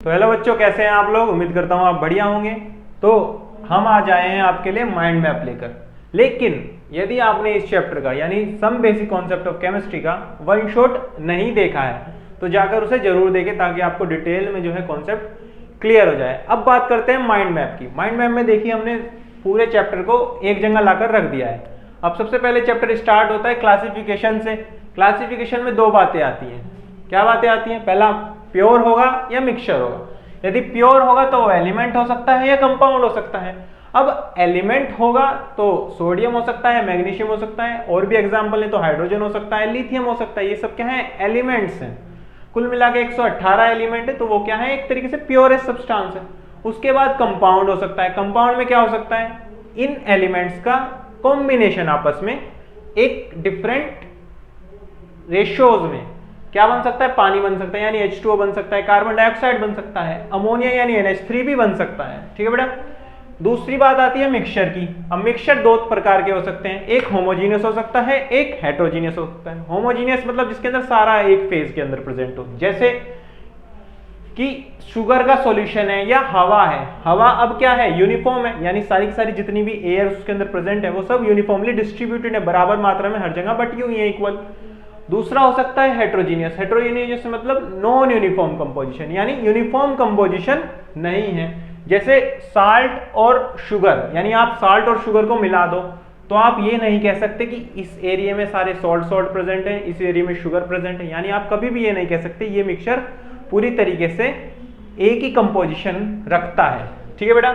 तो हेलो बच्चों, कैसे हैं आप लोग। उम्मीद करता हूँ आप बढ़िया होंगे। तो हम आज आए हैं आपके लिए माइंड मैप लेकर। लेकिन यदि आपने इस चैप्टर का यानी some basic concept of chemistry का वन शॉट नहीं देखा है तो जाकर उसे जरूर देखें ताकि आपको डिटेल में जो है कॉन्सेप्ट क्लियर हो जाए। अब बात करते हैं माइंड मैप की। माइंड मैप में देखिए हमने पूरे चैप्टर को एक जगह लाकर रख दिया है। अब सबसे पहले चैप्टर स्टार्ट होता है क्लासिफिकेशन से। क्लासिफिकेशन में दो बातें आती हैं। क्या बातें आती हैं? पहला, प्योर होगा या मिक्सचर होगा। यदि प्योर होगा तो वो एलिमेंट हो सकता है या कंपाउंड हो सकता है। अब एलिमेंट होगा तो सोडियम हो सकता है, मैग्नीशियम हो सकता है, और भी एग्जांपल है तो हाइड्रोजन हो सकता है, लिथियम हो सकता है। ये सब क्या है? एलिमेंट्स हैं। कुल मिला के 118 एलिमेंट है, तो वो क्या है? एक तरीके से प्योरेस्ट सब्सटेंस है। उसके बाद कंपाउंड हो सकता है। कंपाउंड में क्या हो सकता है? इन एलिमेंट्स का कॉम्बिनेशन आपस में एक डिफरेंट रेशियोज में क्या बन सकता है? पानी बन सकता है यानी H2O बन सकता है, कार्बन डाइऑक्साइड बन सकता है, अमोनिया यानी NH3 भी बन सकता है। ठीक है बेटा। दूसरी बात आती है मिक्सचर की। अब मिक्सचर दो प्रकार के हो सकते हैं, एक होमोजीनियस हो सकता है, एक हेट्रोजीनियस हो सकता है। होमोजीनियस मतलब जिसके अंदर सारा एक फेज के अंदर प्रेजेंट हो, जैसे कि शुगर का सॉल्यूशन है या हवा है। हवा अब क्या है? यूनिफॉर्म है, यानी सारी की सारी जितनी भी एयर उसके अंदर प्रेजेंट है वो सब यूनिफॉर्मली डिस्ट्रीब्यूटेड है, बराबर मात्रा में हर जगह बटी हुई है, इक्वल। दूसरा हो सकता है हेट्रोजीनियस। हेट्रोजीनियस मतलब नॉन यूनिफॉर्म कंपोजिशन, यानी यूनिफॉर्म कंपोजिशन नहीं है। जैसे साल्ट और शुगर, यानी आप साल्ट और शुगर को मिला दो तो आप ये नहीं कह सकते कि इस एरिया में सारे सॉल्ट प्रेजेंट है, इस एरिया में शुगर प्रेजेंट है। यानी आप कभी भी ये नहीं कह सकते ये मिक्सचर पूरी तरीके से एक ही कंपोजिशन रखता है। ठीक है बेटा।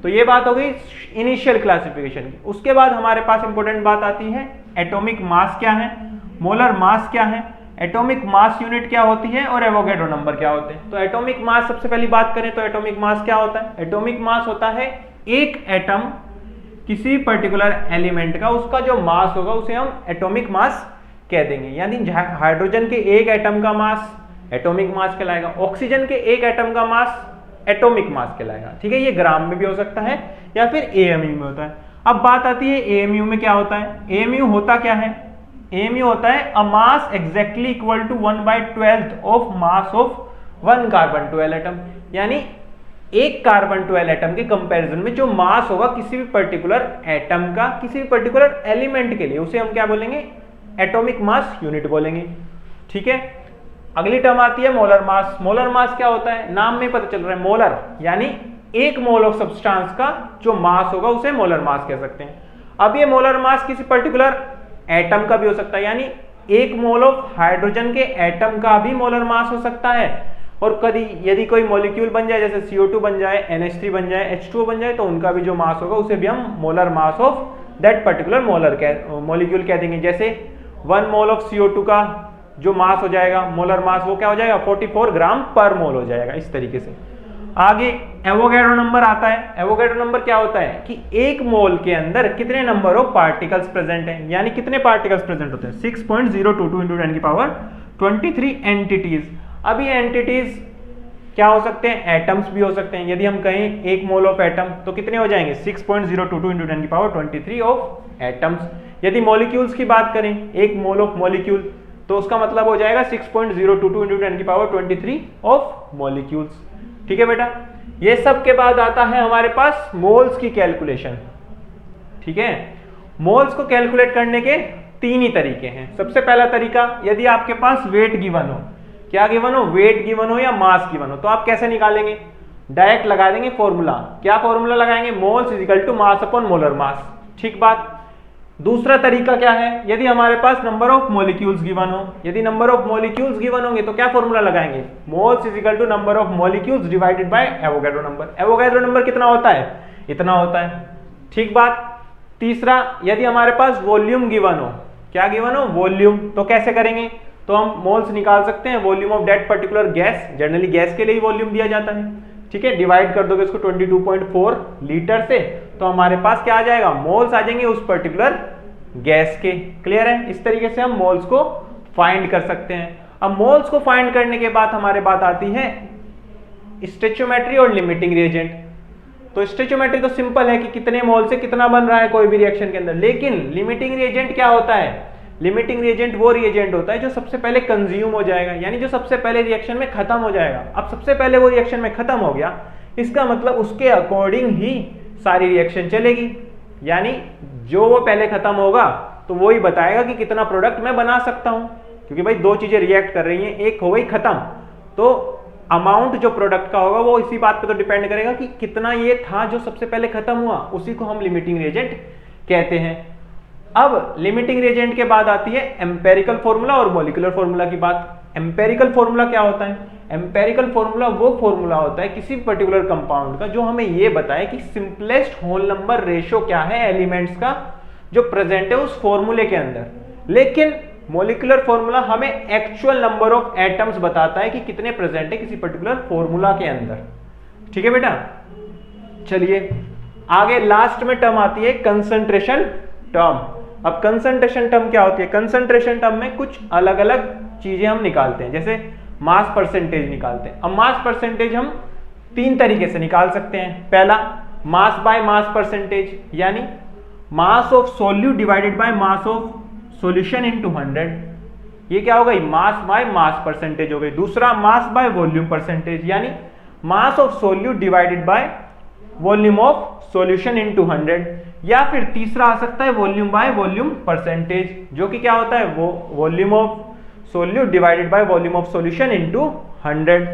तो ये बात हो गई इनिशियल क्लासिफिकेशन की। उसके बाद हमारे पास इंपॉर्टेंट बात आती है एटॉमिक मास क्या है, मोलर मास क्या है, एटॉमिक मास यूनिट क्या होती है और एवोगैड्रो नंबर क्या होते हैं। तो एटॉमिक मास सबसे पहली बात करें तो एटॉमिक मास क्या होता है? एटॉमिक मास होता है एक एटम किसी पर्टिकुलर एलिमेंट का, उसका जो मास होगा उसे हम एटॉमिक मास कह देंगे। यानी हाइड्रोजन के एक एटम का मास एटॉमिक मास कहलाएगा, ऑक्सीजन के एक एटम का मास एटॉमिक मास कहलाएगा। ठीक है। ये ग्राम में भी हो सकता है या फिर एएमयू में होता है। अब बात आती है एएमयू में क्या होता है। एएमयू होता क्या है? एएमयू होता है a mass exactly equal to 1/12 of mass of 1 carbon 12 atom. यानी एक कार्बन 12 एटम के कंपैरिजन में जो मास होगा किसी भी पर्टिकुलर एटम का, किसी भी पर्टिकुलर एलिमेंट के लिए, उसे हम क्या बोलेंगे? एटॉमिक मास यूनिट बोलेंगे। ठीक है। अगली टर्म आती है मोलर मास। मोलर मास क्या होता है? नाम में पता चल रहा है, मोलर यानी एक मोल ऑफ सब्सटेंस का जो मास होगा उसे मोलर मास कह सकते हैं। अब ये मोलर मास किसी पर्टिकुलर एटम का भी हो सकता है, यानी एक मोल ऑफ हाइड्रोजन के एटम का भी मोलर मास हो सकता है। और कभी यदि कोई मॉलिक्यूल बन जाए, जैसे CO2 बन जाए, NH3 बन जाए, H2O बन जाए, तो उनका भी जो मास होगा उसे भी हम molar mass of that particular molecule कह देंगे। जैसे 1 मोल ऑफ CO2 का जो मास हो जाएगा, मोलर मास, वो क्या हो जाएगा? 44 ग्राम पर मोल हो जाएगा। इस तरीके से आगे एवोगैड्रो नंबर आता है। एवोगैड्रो नंबर क्या होता है कि एक मोल के अंदर कितने नंबर ऑफ पार्टिकल्स प्रेजेंट हैं, यानी कितने पार्टिकल्स प्रेजेंट होते हैं? 6.022 × 10⁻23 एंटिटीज। अब ये एंटिटीज क्या हो सकते हैं? एटम्स भी हो सकते हैं। यदि हम कहें एक मोल ऑफ एटम तो कितने हो जाएंगे? 6.022 × 10⁻23 ऑफ एटम्स। यदि मॉलिक्यूल्स की बात करें, एक मोल ऑफ मॉलिक्यूल, तो उसका मतलब हो जाएगा 6.022 × 10⁻23 ऑफ मॉलिक्यूल्स। ठीक है बेटा। ये सब के बाद आता है हमारे पास मोल्स की कैलकुलेशन। ठीक है। मोल्स को कैलकुलेट करने के तीन ही तरीके हैं। सबसे पहला तरीका, यदि आपके पास वेट गिवन हो, क्या गिवन हो? वेट गिवन हो या मास गिवन हो, तो आप कैसे निकालेंगे? डायरेक्ट लगा देंगे फॉर्मूला। क्या फॉर्मूला लगाएंगे? Moles is equal to mass upon molar mass. ठीक बात। दूसरा तरीका क्या है? यदि हमारे पास नंबर ऑफ मॉलिक्यूल्स गिवन हो, यदि नंबर ऑफ मॉलिक्यूल्स गिवन होंगे तो क्या फॉर्मूला लगाएंगे? Moles is equal to number of molecules divided by Avogadro number. Avogadro number कितना होता है? इतना होता है। ठीक बात। तीसरा, यदि हमारे पास वॉल्यूम गिवन हो, क्या गिवन हो? वॉल्यूम, तो कैसे करेंगे? तो हम मोल्स निकाल सकते हैं volume of that particular gas. Generally gas के लिए ही वॉल्यूम दिया जाता है। ठीक है। डिवाइड कर दोगे इसको 22.4 लीटर से, तो हमारे पास क्या आ जाएगा? मोल्स आ जाएंगे उस पर्टिकुलर गैस के। क्लियर है। इस तरीके से हम मोल्स को फाइंड कर सकते हैं। अब मोल्स को फाइंड करने के बाद हमारे बात आती है स्टोइचियोमेट्री और लिमिटिंग रिएजेंट। तो स्टोइचियोमेट्री तो सिंपल है कि कितने मोल से कितना बन रहा है कोई भी रिएक्शन के अंदर, लेकिन लिमिटिंग रिएजेंट क्या होता है? लिमिटिंग रिएजेंट वो रिएजेंट होता है जो सबसे पहले कंज्यूम हो जाएगा, यानी जो सबसे पहले रिएक्शन में खत्म हो जाएगा। अब सबसे पहले वो रिएक्शन में खत्म हो गया, इसका मतलब उसके अकॉर्डिंग ही सारी रिएक्शन चलेगी, यानी जो वो पहले खत्म होगा तो वो ही बताएगा कि कितना प्रोडक्ट मैं बना सकता हूं, क्योंकि भाई दो चीजें रिएक्ट कर रही हैं, एक हो गई खत्म, तो अमाउंट जो प्रोडक्ट का होगा वो इसी बात पे तो डिपेंड करेगा कि कितना ये था जो सबसे पहले खत्म हुआ, उसी को हम लिमिटिंग रिएजेंट कहते हैं। अब लिमिटिंग रिएजेंट के बाद आती है एम्पेरिकल फॉर्मूला और मॉलिक्यूलर फॉर्मूला की बात। एम्पेरिकल फॉर्मूला क्या होता है? एम्पेरिकल फॉर्मूला वो फॉर्मूला होता है किसी पर्टिकुलर कंपाउंड का जो हमें ये बताए कि सिंपलेस्ट होल नंबर रेशियो क्या है एलिमेंट्स का जो प्रेजेंट है उस फॉर्मूले के अंदर। लेकिन मॉलिक्यूलर फॉर्मूला हमें एक्चुअल नंबर ऑफ एटम्स बताता है कि कितने प्रेजेंट है किसी पर्टिकुलर फॉर्मूला के अंदर। ठीक है बेटा, चलिए आगे लास्ट में टर्म आती है कंसंट्रेशन टर्म। अब कंसंट्रेशन टर्म क्या होती है? कंसंट्रेशन टर्म में कुछ अलग अलग चीजें हम निकालते हैं, जैसे मास परसेंटेज निकालते हैं। अब मास परसेंटेज हम तीन तरीके से निकाल सकते हैं। पहला मास बाय मास परसेंटेज, यानी mass of solute divided by mass of solution into 100, ये क्या हो गई? मास बाय मास परसेंटेज हो गई। दूसरा मास बाय वॉल्यूम परसेंटेज, यानी mass of solute divided by volume of solution into 100, या फिर तीसरा आ सकता है वॉल्यूम बाय वॉल्यूम परसेंटेज, जो कि क्या होता है? वो volume of solute divided by volume of solution into 100।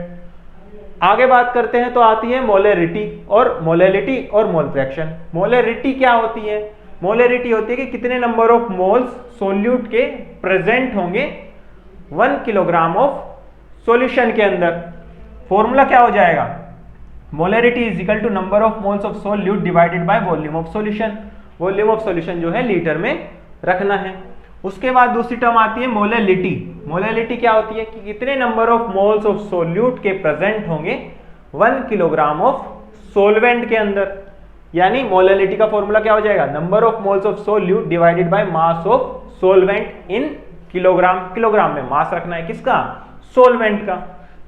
आगे बात करते हैं तो आती है मोलरिटी और मोलैलिटी और मोल फ्रैक्शन। मोलरिटी क्या होती है? मोलरिटी होती है कि कितने नंबर ऑफ मोल्स सोल्यूट के प्रेजेंट होंगे 1 किलोग्राम ऑफ सॉल्यूशन के अंदर। फॉर्मूला क्या हो जाएगा? Molarity is equal to number of moles of solute divided by volume of solution. Volume of solution जो है लीटर में रखना है। उसके बाद दूसरी टर्म आती है मोलैलिटी। मोलैलिटी क्या होती है कि कितने number of moles of solute के प्रेजेंट होंगे 1 किलोग्राम ऑफ सोलवेंट के अंदर, यानी मोलैलिटी का फॉर्मूला क्या हो जाएगा? Number of moles of solute divided by mass of solvent in kilogram. Kilogram में मास रखना है किसका? सोलवेंट का।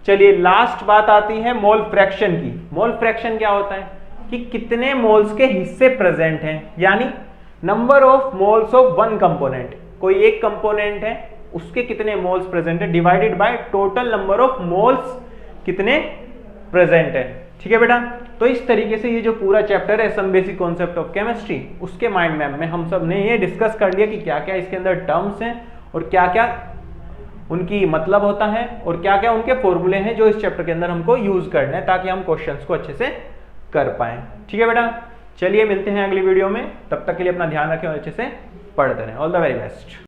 चलिए लास्ट बात आती है मोल फ्रैक्शन की। मोल फ्रैक्शन क्या होता है कि कितने मोल्स के हिस्से प्रेजेंट हैं, यानी number of moles of one component. कोई एक कंपोनेंट है उसके कितने मोल्स प्रेजेंट है divided by total number of moles कितने प्रेजेंट है। ठीक है बेटा, तो इस तरीके से ये जो पूरा चैप्टर है some basic concept of chemistry, उसके माइंड मैप में हम सब ने ये डिस्कस कर लिया कि क्या क्या इसके अंदर टर्म्स हैं और क्या क्या उनकी मतलब होता है और क्या क्या उनके फॉर्मूले हैं जो इस चैप्टर के अंदर हमको यूज करना है ताकि हम क्वेश्चंस को अच्छे से कर पाएं। ठीक है बेटा, चलिए मिलते हैं अगली वीडियो में, तब तक के लिए अपना ध्यान रखें और अच्छे से पढ़ते रहें। All the very best.